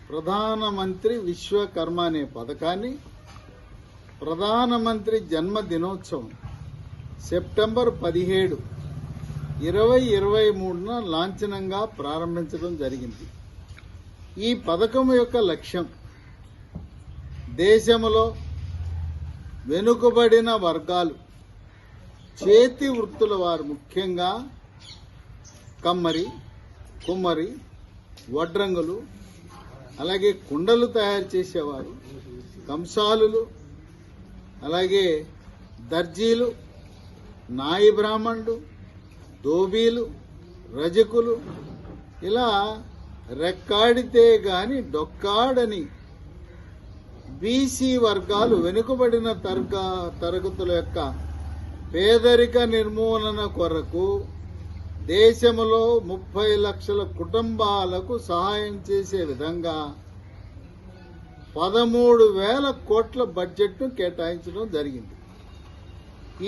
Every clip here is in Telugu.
ప్రధానమంత్రి విశ్వకర్మ అనే పథకాన్ని ప్రధానమంత్రి జన్మదినోత్సవం సెప్టెంబర్ 17, 2023న లాంఛనంగా ప్రారంభించడం జరిగింది. ఈ పథకం యొక్క లక్ష్యం దేశంలో వెనుకబడిన వర్గాలు, చేతి వృత్తుల వారు, ముఖ్యంగా కమ్మరి, కుమ్మరి, వడ్రంగులు, అలాగే కుండలు తయారు చేసేవారు, కంసాలులు, అలాగే దర్జీలు, నాయి బ్రాహ్మణులు, దోబీలు, రజకులు, ఇలా రెక్కాడితే గాని డొక్కాడని బీసీ వర్గాలు, వెనుకబడిన తరగతుల యొక్క పేదరిక నిర్మూలన కొరకు దేశంలో 30 లక్షల కుటుంబాలకు సహాయం చేసే విధంగా 13,000 కోట్ల బడ్జెట్ను కేటాయించడం జరిగింది.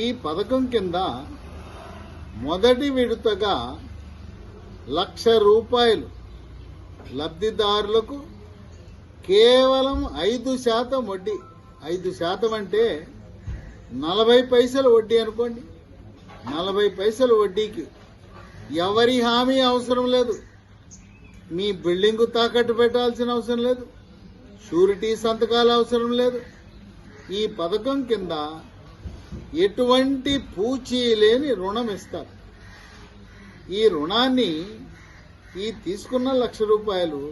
ఈ పథకం కింద మొదటి విడతగా ₹1,00,000 లబ్ధిదారులకు కేవలం 5% వడ్డీ. 5% అంటే 40 పైసలు వడ్డీ అనుకోండి. 40 పైసలు వడ్డీకి ఎవరి హామీ అవసరం లేదు. మీ బిల్డింగు తాకట్టు పెట్టాల్సిన అవసరం లేదు. షూరిటీ సంతకాలు అవసరం లేదు. ఈ పథకం కింద ఎటువంటి పూచీ లేని రుణం ఇస్తారు. ఈ రుణాన్ని తీసుకున్న ₹1,00,000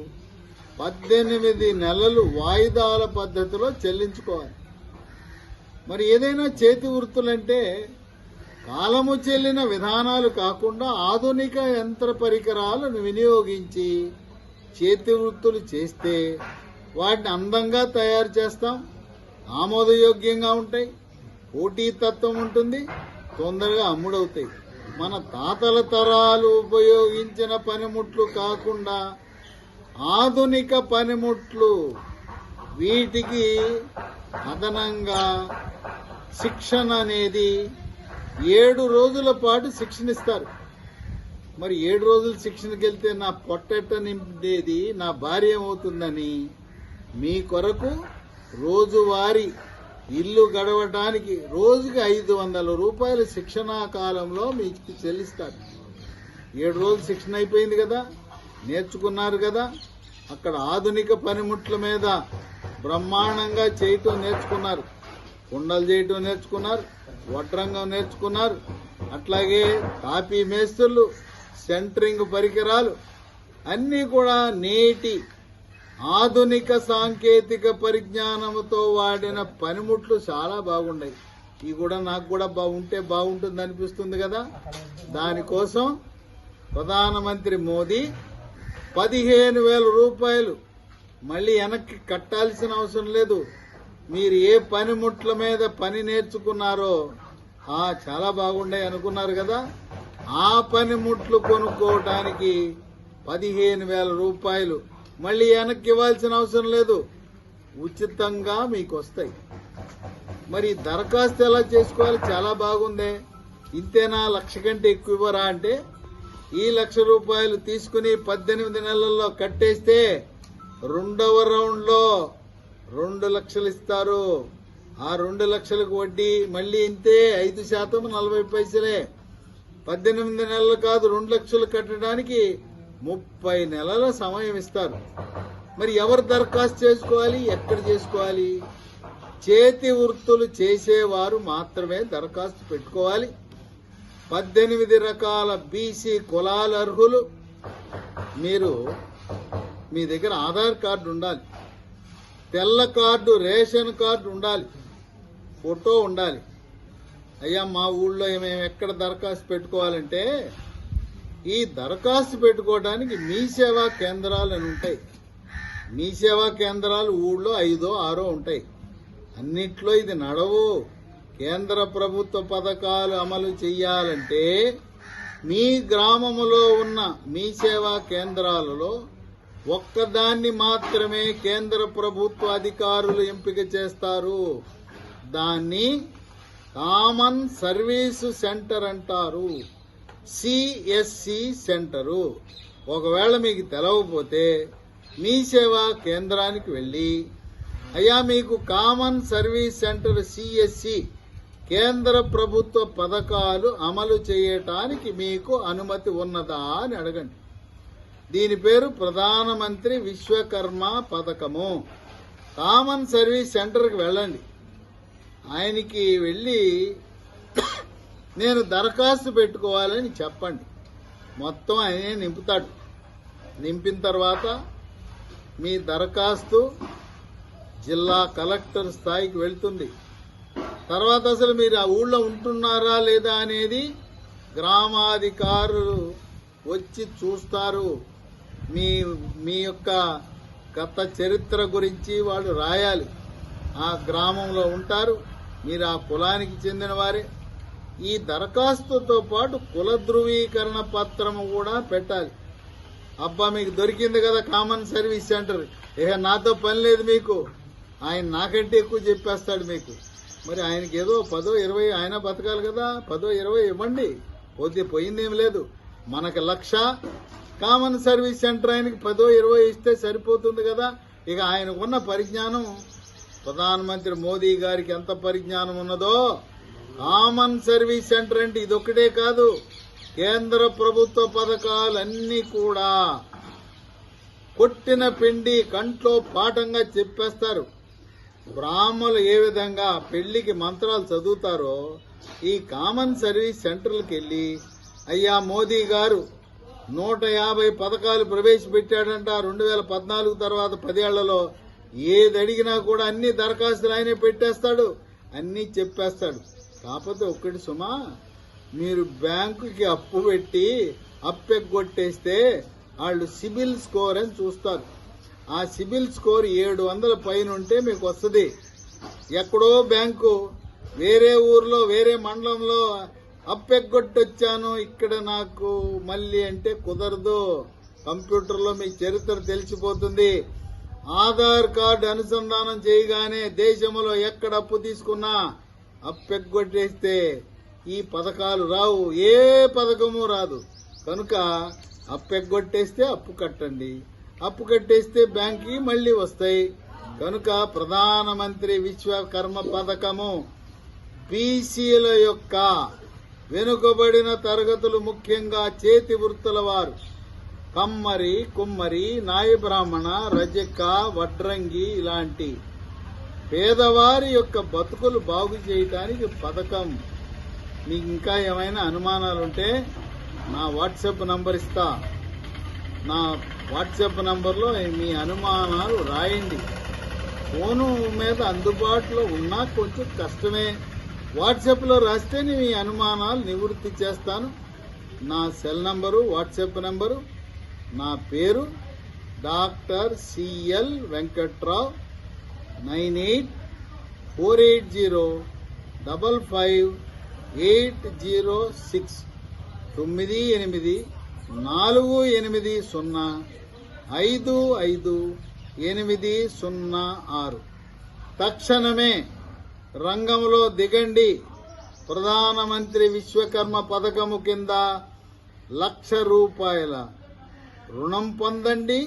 18 నెలలు వాయిదాల పద్ధతిలో చెల్లించుకోవాలి. మరి ఏదైనా చేతి వృత్తులంటే కాలము చెల్లిన విధానాలు కాకుండా ఆధునిక యంత్ర పరికరాలను వినియోగించి చేతి వృత్తులు చేస్తే వాటిని అందంగా తయారు చేస్తాం, ఆమోదయోగ్యంగా ఉంటాయి, పోటీతత్వం ఉంటుంది, తొందరగా అమ్ముడవుతాయి. మన తాతల తరాలు ఉపయోగించిన పనిముట్లు కాకుండా ఆధునిక పనిముట్లు, వీటికి అదనంగా శిక్షణ అనేది 7 రోజుల పాటు శిక్షణ ఇస్తారు. మరి 7 రోజులు శిక్షణకి వెళ్తే నా పొట్టెట్ట నింపేది, నా భార్య ఏమవుతుందని మీ కొరకు రోజువారీ ఇల్లు గడవడానికి రోజుకి ₹500 శిక్షణా కాలంలో మీకు చెల్లిస్తారు. 7 రోజులు శిక్షణ అయిపోయింది కదా, నేర్చుకున్నారు కదా, అక్కడ ఆధునిక పనిముట్ల మీద బ్రహ్మాండంగా చేయటం నేర్చుకున్నారు, కుండలు చేయటం నేర్చుకున్నారు, వడ్రంగం నేర్చుకున్నారు, అట్లాగే తాపీ మేస్త్రులు, సెంటరింగ్ పరికరాలు అన్నీ కూడా నేటి ఆధునిక సాంకేతిక పరిజ్ఞానంతో వాడిన పనిముట్లు చాలా బాగున్నాయి. ఇవి కూడా నాకు కూడా బాగుంటుంది అనిపిస్తుంది కదా. దానికోసం ప్రధానమంత్రి మోదీ ₹15,000 మళ్ళీ వెనక్కి కట్టాల్సిన అవసరం లేదు. మీరు ఏ పనిముట్ల మీద పని నేర్చుకున్నారో చాలా బాగుండే అనుకున్నారు కదా, ఆ పనిముట్లు కొనుక్కోవటానికి ₹15,000 మళ్ళీ వెనక్కి ఇవ్వాల్సిన అవసరం లేదు, ఉచితంగా మీకు వస్తాయి. మరి దరఖాస్తు ఎలా చేసుకోవాలి? చాలా బాగుందే. ఇంతేనా, 1,00,000 కంటే ఎక్కువ ఇవ్వరా అంటే ఈ ₹1,00,000 తీసుకుని 18 నెలల్లో కట్టేస్తే రెండవ రౌండ్లో 2 లక్షలు ఇస్తారు. ఆ 2 లక్షలకు వడ్డీ మళ్ళీ ఇంతే, 5% 40 పైసలే. 18 నెలలు కాదు, 2 లక్షలు కట్టడానికి 30 నెలల సమయం ఇస్తారు. మరి ఎవరు దరఖాస్తు చేసుకోవాలి, ఎక్కడ చేసుకోవాలి? చేతి వృత్తులు చేసేవారు మాత్రమే దరఖాస్తు పెట్టుకోవాలి. 18 రకాల బీసీ కులాల అర్హులు. మీ దగ్గర ఆధార్ కార్డు ఉండాలి, తెల్ల కార్డు, రేషన్ కార్డు ఉండాలి, ఫోటో ఉండాలి. అయ్యా మా ఊళ్ళో మేము ఎక్కడ దరఖాస్తు పెట్టుకోవాలంటే ఈ దరఖాస్తు పెట్టుకోవడానికి మీ సేవా కేంద్రాలు అని ఉంటాయి. మీ సేవా కేంద్రాలు ఊళ్ళో 5 6 ఉంటాయి. అన్నిట్లో ఇది నడవు. కేంద్ర ప్రభుత్వ పథకాలు అమలు చెయ్యాలంటే మీ గ్రామంలో ఉన్న మీ సేవా కేంద్రాలలో ఒక్కదాన్ని మాత్రమే కేంద్ర ప్రభుత్వ అధికారులు ఎంపిక చేస్తారు. దాన్ని కామన్ సర్వీసు సెంటర్ అంటారు, సిఎస్సి సెంటరు. ఒకవేళ మీకు తెలవకపోతే మీ సేవా కేంద్రానికి వెళ్ళి, అయ్యా మీకు కామన్ సర్వీస్ సెంటర్ సిఎస్సి కేంద్ర ప్రభుత్వ పథకాలు అమలు చేయటానికి మీకు అనుమతి ఉన్నదా అని అడగండి. దీని పేరు ప్రధానమంత్రి విశ్వకర్మ పథకము. కామన్ సర్వీస్ సెంటర్కి వెళ్ళండి. ఆయనకి వెళ్ళి నేను దరఖాస్తు పెట్టుకోవాలని చెప్పండి. మొత్తం ఆయనే నింపుతాడు. నింపిన తర్వాత మీ దరఖాస్తు జిల్లా కలెక్టర్ స్థాయికి వెళ్తుంది. తర్వాత అసలు మీరు ఆ ఊళ్ళో ఉంటున్నారా లేదా అనేది గ్రామాధికారులు వచ్చి చూస్తారు. మీ యొక్క గత చరిత్ర గురించి వాళ్ళు రాయాలి. ఆ గ్రామంలో ఉంటారు, మీరు ఆ కులానికి చెందిన వారే. ఈ దరఖాస్తుతో పాటు కుల ధృవీకరణ పత్రము కూడా పెట్టాలి. అబ్బా మీకు దొరికింది కదా కామన్ సర్వీస్ సెంటర్, ఇక నాతో పని లేదు మీకు, ఆయన నాకంటే ఎక్కువ చెప్పేస్తాడు మీకు. మరి ఆయనకి ఏదో 10, 20 ఆయన బతకాలి కదా, 10, 20 ఇవ్వండి, పోయిందేం లేదు. మనకు 1,00,000 కామన్ సర్వీస్ సెంటర్ ఆయనకి 10, 20 ఇస్తే సరిపోతుంది కదా. ఇక ఆయనకున్న పరిజ్ఞానం, ప్రధానమంత్రి మోదీ గారికి ఎంత పరిజ్ఞానం ఉన్నదో. కామన్ సర్వీస్ సెంటర్ అంటే ఇదొక్కటే కాదు, కేంద్ర ప్రభుత్వ పథకాలన్నీ కూడా కొట్టిన పిండి కంట్లో పాఠంగా చెప్పేస్తారు. బ్రాహ్మణులు ఏ విధంగా పెళ్లికి మంత్రాలు చదువుతారో ఈ కామన్ సర్వీస్ సెంటర్లకు వెళ్ళి, అయ్యా మోదీ గారు 150 పథకాలు ప్రవేశపెట్టాడంట 2014 తర్వాత 10 ఏళ్లలో. ఏది అడిగినా కూడా అన్ని దరఖాస్తులు ఆయనే పెట్టేస్తాడు, అన్నీ చెప్పేస్తాడు. కాకపోతే ఒక్కటి సుమా, మీరు బ్యాంకుకి అప్పు పెట్టి అప్పెగ్గొట్టేస్తే వాళ్ళు సిబిల్ స్కోర్ అని చూస్తారు. ఆ సిబిల్ స్కోర్ 700 పైన ఉంటే మీకు వస్తుంది. ఎక్కడో బ్యాంకు వేరే ఊర్లో వేరే మండలంలో అప్పెగ్గొట్టొచ్చాను ఇక్కడ నాకు మళ్ళీ అంటే కుదరదు. కంప్యూటర్లో మీ చరిత్ర తెలిసిపోతుంది. ఆధార్ కార్డు అనుసంధానం చేయగానే దేశంలో ఎక్కడ అప్పు తీసుకున్నా అప్పెగ్గొట్టేస్తే ఈ పథకాలు రావు, ఏ పథకము రాదు. కనుక అప్పెగ్గొట్టేస్తే అప్పు కట్టండి, అప్పు కట్టేస్తే బ్యాంక్కి మళ్లీ వస్తాయి. కనుక ప్రధానమంత్రి విశ్వకర్మ పథకము బీసీల యొక్క వెనుకబడిన తరగతులు, ముఖ్యంగా చేతి వృత్తుల వారు, కమ్మరి, కుమ్మరి, నాయ బ్రాహ్మణ, రజక, వడ్రంగి ఇలాంటి పేదవారి యొక్క బతుకులు బాగు చేయడానికి పథకం. మీకు ఇంకా ఏమైనా అనుమానాలుంటే నా వాట్సాప్ నంబర్ ఇస్తా. నా వాట్సాప్ నంబర్లో మీ అనుమానాలు రాయండి. ఫోను మీద అందుబాటులో ఉన్నా కొంచెం కష్టమే. వాట్సాప్లో రాస్తే మీ అనుమానాలు నివృత్తి చేస్తాను. నా సెల్ నంబరు, వాట్సాప్ నంబరు, నా పేరు డాక్టర్ సిఎల్ వెంకట్రావు. 9848550806 9848055806. తక్షణమే రంగంలో దిగండి. ప్రధానమంత్రి విశ్వకర్మ పథకము కింద 1,00,000 రూపాయల రుణం పొందండి.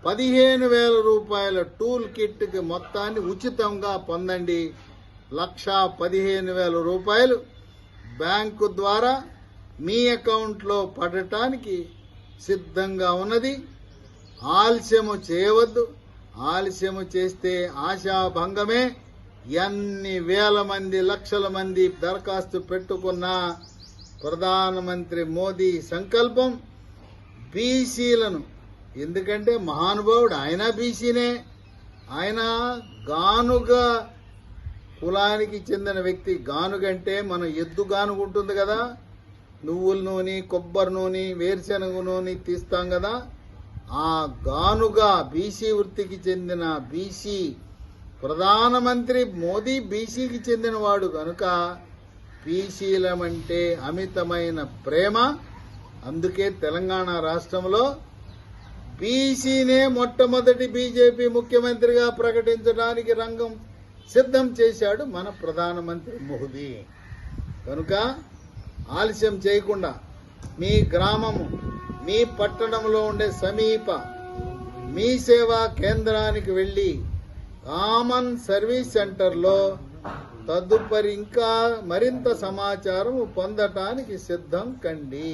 15,000 రూపాయల టూల్ కిట్ కి మొత్తాన్ని ఉచితంగా పొందండి. 1,15,000 రూపాయలు బ్యాంకు ద్వారా మీ అకౌంట్లో పడటానికి సిద్ధంగా ఉన్నది. ఆలస్యము చేయవద్దు. ఆలస్యము చేస్తే ఆశాభంగమే. ఎన్ని వేల మంది, లక్షల మంది దరఖాస్తు పెట్టుకున్నా ప్రధానమంత్రి మోదీ సంకల్పం బీసీలను, ఎందుకంటే మహానుభావుడు ఆయన బీసీనే, ఆయన గానుగ కులానికి చెందిన వ్యక్తి. గానుగంటే మనం ఎద్దు గానుగ ఉంటుంది కదా, నువ్వుల నూనె, కొబ్బరి నూనె, వేరుశనగ నూనె తీస్తాం కదా, ఆ గానుగ బీసీ వృత్తికి చెందిన బీసీ. ప్రధానమంత్రి మోదీ బీసీకి చెందినవాడు కనుక బీసీలమంటే అమితమైన ప్రేమ. అందుకే తెలంగాణ రాష్ట్రంలో బీసీనే మొట్టమొదటి బీజేపీ ముఖ్యమంత్రిగా ప్రకటించడానికి రంగం సిద్ధం చేశాడు మన ప్రధానమంత్రి మోదీ. కనుక ఆలస్యం చేయకుండా మీ గ్రామము మీ పట్టణంలో ఉండే సమీప మీ సేవా కేంద్రానికి వెళ్ళి కామన్ సర్వీస్ సెంటర్లో తదుపరి ఇంకా మరింత సమాచారం పొందటానికి సిద్ధం కండి.